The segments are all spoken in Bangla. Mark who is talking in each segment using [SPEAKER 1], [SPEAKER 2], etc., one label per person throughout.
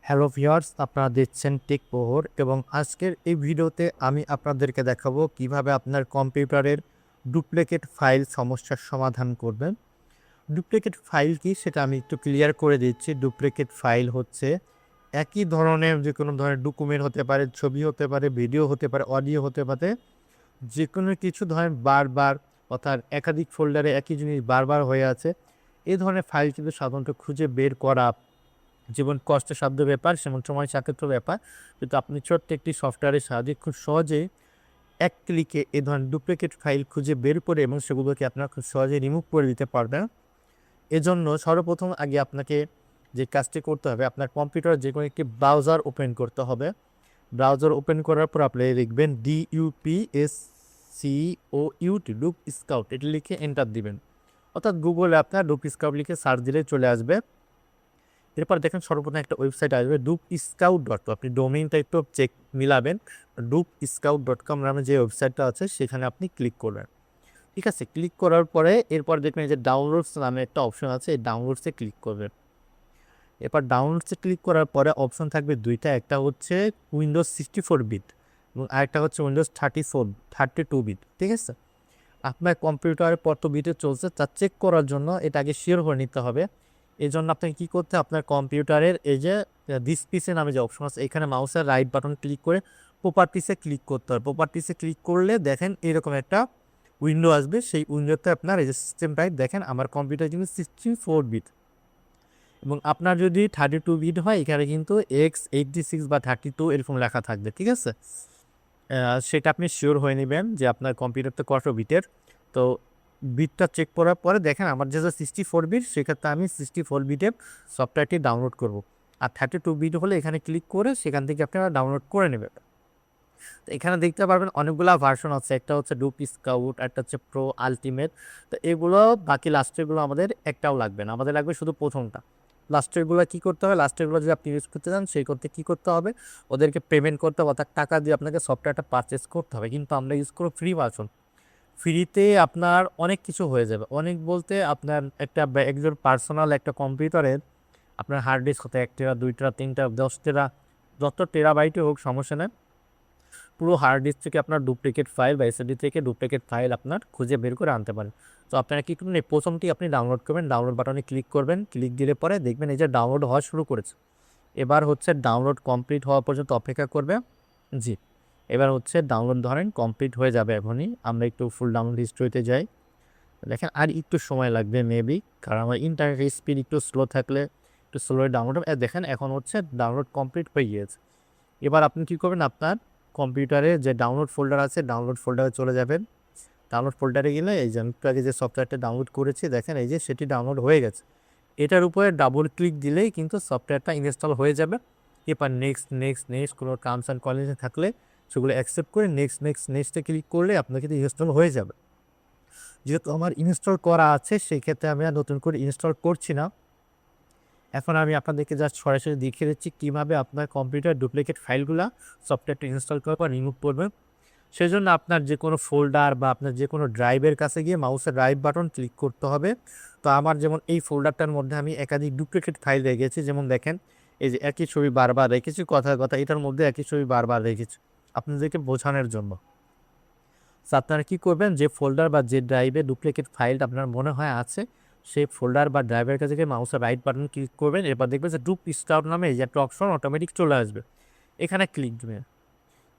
[SPEAKER 1] হ্যালো ভিউয়ার্স, আপনারা দেখছেন টেক প্রহর এবং আজকের এই ভিডিওতে আমি আপনাদেরকে দেখাবো কিভাবে আপনার কম্পিউটারের ডুপ্লিকেট ফাইল সমস্যার সমাধান করবেন। ডুপ্লিকেট ফাইল কি সেটা আমি একটু ক্লিয়ার করে দিচ্ছি। ডুপ্লিকেট ফাইল হচ্ছে একই ধরনের যে কোনো ধরনের ডকুমেন্ট হতে পারে, ছবি হতে পারে, ভিডিও হতে পারে, অডিও হতে পারে, যে কোনো কিছু ধরেন বারবার অর্থাৎ একাধিক ফোল্ডারে একই জিনিস বারবার হয়ে আছে। এই ধরনের ফাইল কিন্তু সাধারণত খুঁজে বের করা জীবন কষ্টসাধ্য ব্যাপার, যেমন সময় সাপেক্ষ ব্যাপার। কিন্তু আপনি ছোট্ট একটি সফটওয়্যারের সাহায্যে খুব সহজেই এক ক্লিকে এ ধরনের ডুপ্লিকেট ফাইল খুঁজে বের করে এবং সেগুলোকে আপনারা খুব সহজেই রিমুভ করে দিতে পারবেন। এজন্য সর্বপ্রথম আগে আপনাকে যে কাজটি করতে হবে, আপনার কম্পিউটারে যে কোনো একটি ব্রাউজার ওপেন করতে হবে। ব্রাউজার ওপেন করার পর আপনি লিখবেন DUPSCOUT ডুপ স্কাউট, এটি লিখে এন্টার দিবেন। অর্থাৎ গুগলে আপনার ডুপ স্কাউট লিখে সার্চ দিলে চলে আসবে। এরপর দেখেন সর্বপ্রথম একটা ওয়েবসাইট আসবে DUPSCOUT.com। আপনি ডোমেইনটা একটু চেক মিলাবেন। DUPSCOUT.com নামে যে ওয়েবসাইটটা আছে সেখানে আপনি ক্লিক করবেন। ঠিক আছে, ক্লিক করার পরে এরপর দেখবেন যে ডাউনলোডস নামে একটা অপশন আছে, এই ডাউনলোডসে ক্লিক করবেন। এরপর ডাউনলোডসে ক্লিক করার পরে অপশন থাকবে দুইটা, একটা হচ্ছে উইন্ডোজ 64 বিট এবং আরেকটা হচ্ছে উইন্ডোজ 32 বিট। ঠিক আছে, আপনার কম্পিউটারে কত বিটে চলছে তা চেক করার জন্য এটা আগে শিওর করে নিতে হবে। এই জন্য আপনাকে কী করতে হবে, আপনার কম্পিউটারের এই যে দিস পিসে নামে যে অপশন আছে এখানে মাউসের রাইট বাটন ক্লিক করে প্রপার্টিসে ক্লিক করতে হবে। প্রপার্টিসে ক্লিক করলে দেখেন এরকম একটা উইন্ডো আসবে। সেই উইন্ডোতে আপনার এই যে সিস্টেম টাইপ দেখেন আমার কম্পিউটার কিন্তু 64 বিট এবং আপনার যদি 32 বিট হয় এখানে কিন্তু X86 বা 32 এরকম লেখা থাকবে। ঠিক আছে, সেটা আপনি শিওর হয়ে নেবেন যে আপনার কম্পিউটারটা কত বিটের। তো বিটটা চেক করার পরে দেখেন আমার যে 64 বিট, সেক্ষেত্রে আমি 64 বিটের সফটওয়্যারটি ডাউনলোড করব। আর 32 বিট হলে এখানে ক্লিক করে সেখান থেকে আপনারা ডাউনলোড করে নেবেন। তো এখানে দেখতে পারবেন অনেকগুলো ভার্সন আছে, একটা হচ্ছে ডুপ স্কাউট, একটা হচ্ছে প্রো, আলটিমেট। তো এগুলো বাকি লাস্টেরগুলো আমাদের একটাও লাগবে না, আমাদের লাগবে শুধু প্রথমটা। লাস্টেরগুলো কী করতে হবে, লাস্টেরগুলো যদি আপনি ইউজ করতে চান সেই করতে কী করতে হবে, ওদেরকে পেমেন্ট করতে হবে, অর্থাৎ টাকা দিয়ে আপনাকে সফটওয়্যারটা পারচেস করতে হবে। কিন্তু আমরা ইউজ করব ফ্রি ভার্সন। ফ্রিতে আপনার অনেক কিছু হয়ে যাবে। অনেক বলতে আপনার একজন পার্সোনাল একটা কম্পিউটারের আপনার হার্ড ডিস্ক হতে 1 টেরা, 2 টেরা, 3 টেরা, 10 টেরা, যত টেরাবাইটে হোক সমস্যা নেই। পুরো হার্ড ডিস্ক থেকে আপনার ডুপ্লিকেট ফাইল বা এসএসডি থেকে ডুপ্লিকেট ফাইল আপনার খুঁজে বের করে আনতে পারেন। তো আপনারা কী করবেন, এই প্রথমটি আপনি ডাউনলোড করবেন, ডাউনলোড বাটনে ক্লিক করবেন। ক্লিক দিলে পরে দেখবেন এই যে ডাউনলোড হওয়া শুরু করেছে। এবার হচ্ছে ডাউনলোড কমপ্লিট হওয়া পর্যন্ত অপেক্ষা করবে। জি, এবার হচ্ছে ডাউনলোড ধরেন কমপ্লিট হয়ে যাবে এখনই। আমরা একটু ফুল ডাউনলোড হিস্ট্রিতে যাই। দেখেন আর একটু সময় লাগবে মেবি, কারণ আমার ইন্টারনেট স্পিড একটু স্লো থাকলে একটু স্লো ডাউনলোড হবে। দেখেন এখন হচ্ছে ডাউনলোড কমপ্লিট হয়ে গিয়েছে। এবার আপনি কী করবেন, আপনার কম্পিউটারে যে ডাউনলোড ফোল্ডার আছে ডাউনলোড ফোল্ডারে চলে যাবেন। ডাউনলোড ফোল্ডারে গেলে এই যে আমি একটু আগে যে সফটওয়্যারটা ডাউনলোড করেছি দেখেন এই যে সেটি ডাউনলোড হয়ে গেছে। এটার উপরে ডাবল ক্লিক দিলেই কিন্তু সফটওয়্যারটা ইনস্টল হয়ে যাবে। এবার নেক্সট নেক্সট নেক্সট কোনো টার্মস অ্যান্ড কন্ডিশন থাকলে সেগুলো অ্যাকসেপ্ট করে নেক্সট নেক্সট নেক্সটে ক্লিক করলে আপনার কিন্তু ইনস্টল হয়ে যাবে। যেহেতু আমার ইনস্টল করা আছে সেই ক্ষেত্রে আমি আর নতুন করে ইনস্টল করছি না। এখন আমি আপনাদেরকে জাস্ট সরাসরি দেখিয়ে দিচ্ছি কীভাবে আপনার কম্পিউটার ডুপ্লিকেট ফাইলগুলো সফটওয়্যারটা ইনস্টল করার পর রিমুভ করবেন। সেজন্য আপনার যে কোনো ফোল্ডার বা আপনার যে কোনো ড্রাইভের কাছে গিয়ে মাউসের রাইট বাটন ক্লিক করতে হবে। তো আমার যেমন এই ফোল্ডারটার মধ্যে আমি একাধিক ডুপ্লিকেট ফাইল রেখেছি, যেমন দেখেন এই যে একই ছবি বারবার রেখেছি, কথার কথা এটার মধ্যে একই ছবি বারবার রেখেছি আপনাদেরকে বোঝানোর জন্য। তো আপনারা কী করবেন, যে ফোল্ডার বা যে ড্রাইভে ডুপ্লিকেট ফাইলটা আপনার মনে হয় আছে সেই ফোল্ডার বা ড্রাইভের কাছে গিয়ে মাউসের রাইট বাটন ক্লিক করবেন। এরপর দেখবেন যে ডুপ স্টাউট নামে এই যে একটা অপশন অটোমেটিক চলে আসবে, এখানে ক্লিক দেবেন।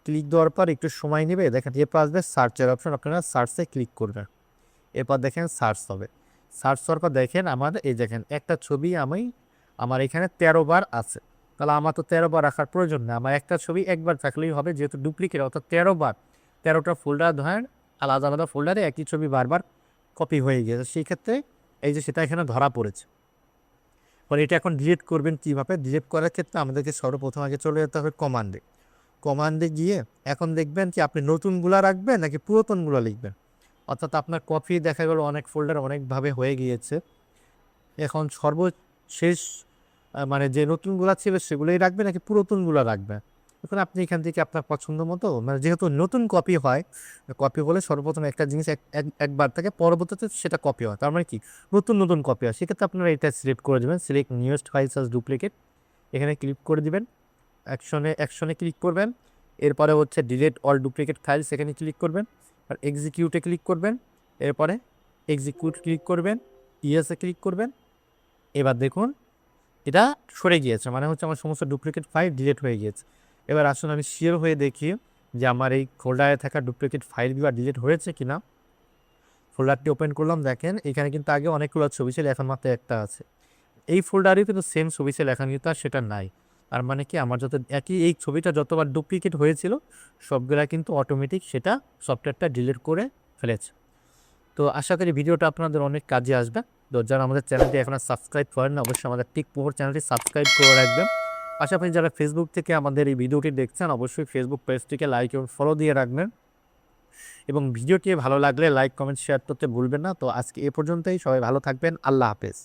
[SPEAKER 1] ক্লিক দেওয়ার পর একটু সময় নেবে, দেখেন এরপর আসবে সার্চের অপশন, আপনারা সার্চে ক্লিক করবেন। এরপর দেখেন সার্চ হবে। সার্চ হওয়ার পর দেখেন আমার এই দেখেন একটা ছবি আমার এখানে 13 বার আছে। তাহলে আমার তো 13 বার রাখার প্রয়োজন না, আমার একটা ছবি একবার থাকলেই হবে, যেহেতু ডুপ্লিকেট অর্থাৎ 13 বার 13টা ফোল্ডার ধরেন আলাদা আলাদা ফোল্ডারে একই ছবি বারবার কপি হয়ে গিয়েছে, সেই ক্ষেত্রে এই যে সেটা এখানে ধরা পড়েছে। পরে এটা এখন ডিলিট করবেন কীভাবে, ডিলিট করার ক্ষেত্রে আমাদেরকে সর্বপ্রথম আগে চলে যেতে হবে কমান্ডে গিয়ে এখন দেখবেন কি আপনি নতুনগুলা রাখবেন নাকি পুরাতনগুলো লিখবেন। অর্থাৎ আপনার কপি দেখা গেল অনেক ফোল্ডার অনেকভাবে হয়ে গিয়েছে, এখন সর্বশেষ মানে যে নতুনগুলা ছিল সেগুলোই রাখবেন নাকি পুরাতনগুলো রাখবেন। এখন আপনি এখান থেকে আপনার পছন্দ মতো, মানে যেহেতু নতুন কপি হয়, কপি হলে সর্বপ্রথম একটা জিনিস একবার থেকে পরবর্তীতে সেটা কপি হয়, তার মানে কি নতুন নতুন কপি হয়, সেক্ষেত্রে আপনারা এটা সিলেক্ট করে দেবেন, select newest files as duplicate. এখানে ক্লিক করে দিবেন, অ্যাকশনে ক্লিক করবেন। এরপরে হচ্ছে ডিলিট অল ডুপ্লিকেট ফাইলস, এখানে ক্লিক করবেন আর এক্সিকিউটে ক্লিক করবেন। এরপরে এক্সিকিউট ক্লিক করবেন, ইয়েসে ক্লিক করবেন। এবার দেখুন এটা সরে গিয়েছে, মানে হচ্ছে আমার সমস্ত ডুপ্লিকেট ফাইল ডিলিট হয়ে গিয়েছে। এবার আসুন আমি শিওর হয়ে দেখি যে আমার এই ফোল্ডারে থাকা ডুপ্লিকেট ফাইলগুলো ডিলিট হয়েছে কিনা। ফোল্ডারটি ওপেন করলাম, দেখেন এখানে কিন্তু আগে অনেকগুলো ছবি ছিল, এখন মাত্র একটা আছে। এই ফোল্ডারেও কিন্তু সেম ছবি ছিল, এখন কিন্তু আর সেটা নাই। আর মানে কি আমার যত এই ছবিটা যতবার ডুপ্লিকেট হয়েছিল সবগুলা কিন্তু অটোমেটিক সেটা সফটওয়্যারটা ডিলিট করে ফেলেছে। তো আশা করি ভিডিওটা আপনাদের অনেক কাজে আসবে। তো যারা আমাদের চ্যানেলটি এখন সাবস্ক্রাইব করেন না, অবশ্যই আমাদের টিক পোহর চ্যানেলটি সাবস্ক্রাইব করে রাখবেন। পাশাপাশি যারা ফেসবুক থেকে আমাদের এই ভিডিওটি দেখছেন অবশ্যই ফেসবুক পেজটিকে লাইক এবং ফলো দিয়ে রাখবেন, এবং ভিডিওটি ভালো লাগলে লাইক কমেন্ট শেয়ার করতে ভুলবেন না। তো আজকে এ পর্যন্তই, সবাই ভালো থাকবেন, আল্লাহ হাফেজ।